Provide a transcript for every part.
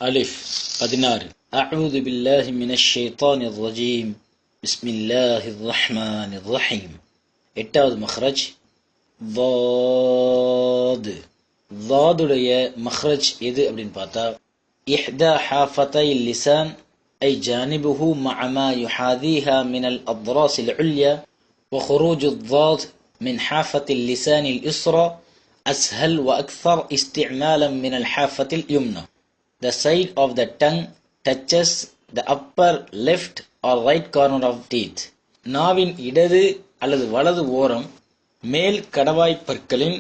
ألف 16 أعوذ بالله من الشيطان الرجيم بسم الله الرحمن الرحيم. எட்டாவது மக்ரஜ் ضاد. ضادுடைய மக்ரஜ் எது அப்படின்னு பார்த்தா إحدى حافتي اللسان أي جانبه مع ما يحاذيها من الأضراس العليا، وخروج الضاد من حافة اللسان اليسرى أسهل وأكثر استعمالا من الحافة اليمنى. The side of the tongue touches the upper left or right corner of teeth. நாவின் இடது அல்லது வலது ஓரம் மேல் கடவாய் பற்களின்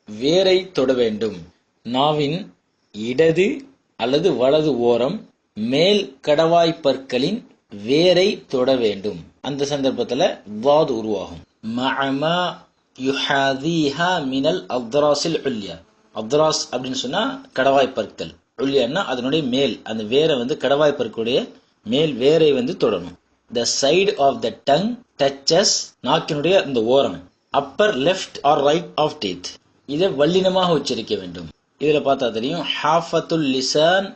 வேரை தொட வேண்டும். நாவின் இடது அல்லது வலது ஓரம் மேல் கடவாய் பற்களின் வேரை தொட வேண்டும். அந்த சந்தர்ப்பத்தில் வாது உருவாகும். மஅமா யுஹாதீஹா மினல் அத்ராஸில் உல்யா. அத்ராஸ் அப்படின்னு சொன்னா கடவாய் பற்கள். உல்யான்னா அதனுடைய மேல், அந்த வேரை கடவாய் பற்களுடைய மேல் வேரை தொடணும். The side of the tongue touches, நாக்கினுடைய இந்த ஓரம், upper left or right of teeth. இதை வல்லினமாக உச்சரிக்க வேண்டும். இதுல பார்த்தா தெரியும் ஹாஃபத்துல் லிசான்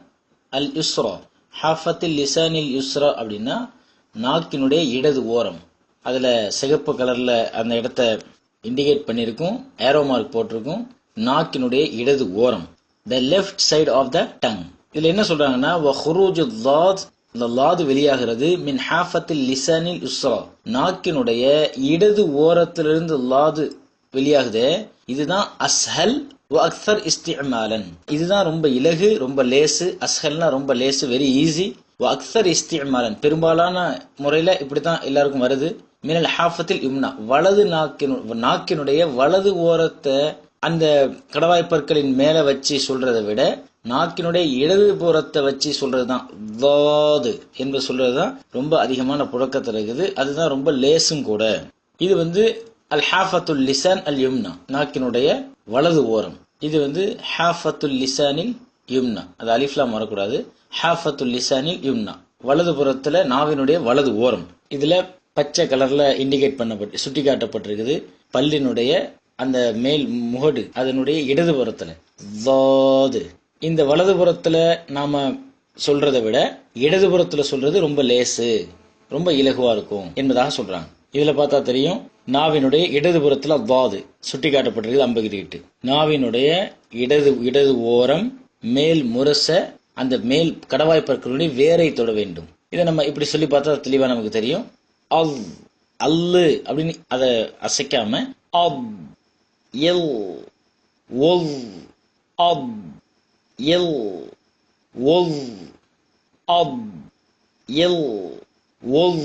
அல் யுஸ்ரா. ஹாஃபத்துல் லிசானில் யுஸ்ரா அப்படின்னா நாக்கினுடைய இடது ஓரம். அதுல சிகப்பு கலர்ல அந்த இடத்தை இண்டிகேட் பண்ணிருக்கும், ஏரோ மார்க் போட்டிருக்கும். நாக்கினுடைய இடது ஓரம், the left side of the tongue. இதுல என்ன சொல்றாங்கன்னா வஹுரூஜு லாத், இந்த லாது வெளியாகிறது மின் ஹாஃபத்தில் லிசானில் யுஸ்ரா, நாக்கினுடைய இடது ஓரத்திலிருந்து லாது வெளியாகுது. இதுதான் அஸ்ஹல் வ அக்ஸர் இஸ்திஅமாலன். இதுதான் ரொம்ப இலகு, ரொம்ப லேசு. அஸ்ஹல்னா ரொம்ப லேசு, வெரி ஈஸி. வ அக்ஸர் இஸ்திஅமாலன், பெரும்பாலான முறையில இப்படித்தான் எல்லாருக்கும் வருது. மினல் ஹாஃபத்தில் யும்னா, வலது நாக்கினுடைய வலது ஓரத்தை அந்த கடவாய்ப்பற்களின் மேல வச்சு சொல்றதை விட நாக்கினுடைய இடது புறத்தை வச்சு சொல்றதுதான் வாது என்று சொல்றதுதான் ரொம்ப அதிகமான புழக்கத்தில் இருக்குது. அதுதான் ரொம்ப லேசும் கூட. இது அல் ஹாஃபத்துல் லிசான் அல் யும்னா, நாக்கினுடைய வலது ஓரம். இது ஹாஃபத்துல் லிசானில் யும்னா, அது அலிஃப்லாம் வரக்கூடாது. ஹாஃபத்துல் லிசானில் யும்னா, வலது புறத்துல நாவினுடைய வலது ஓரம். இதுல பச்சை கலர்ல இண்டிகேட் பண்ணப்பட்டு சுட்டி காட்டப்பட்டிருக்குது பல்லினுடைய அந்த மேல் முகடு, அதனுடைய இடது புறத்துல வாது. இந்த வலது புறத்துல நாம சொல்றதை விட இடது புறத்துல சொல்றது ரொம்ப லேசு, ரொம்ப இலகுவா இருக்கும் என்பதாக சொல்றாங்க. இதுல பார்த்தா தெரியும் நாவினுடைய இடது புறத்துல வாது சுட்டி காட்டப்பட்டிருக்கு அம்பகிரிட்டு. நாவினுடைய இடது ஓரம் மேல் முரச அந்த மேல் கடவாய் பற்களுடைய வேரை தொட வேண்டும். இதை நம்ம இப்படி சொல்லி பார்த்தா தெளிவா நமக்கு தெரியும். அல் அல்லு அப்படின்னு அதை அசைக்காம அப் எல் ஒல் அப் எல் ஒல் அப் எல் ஒல்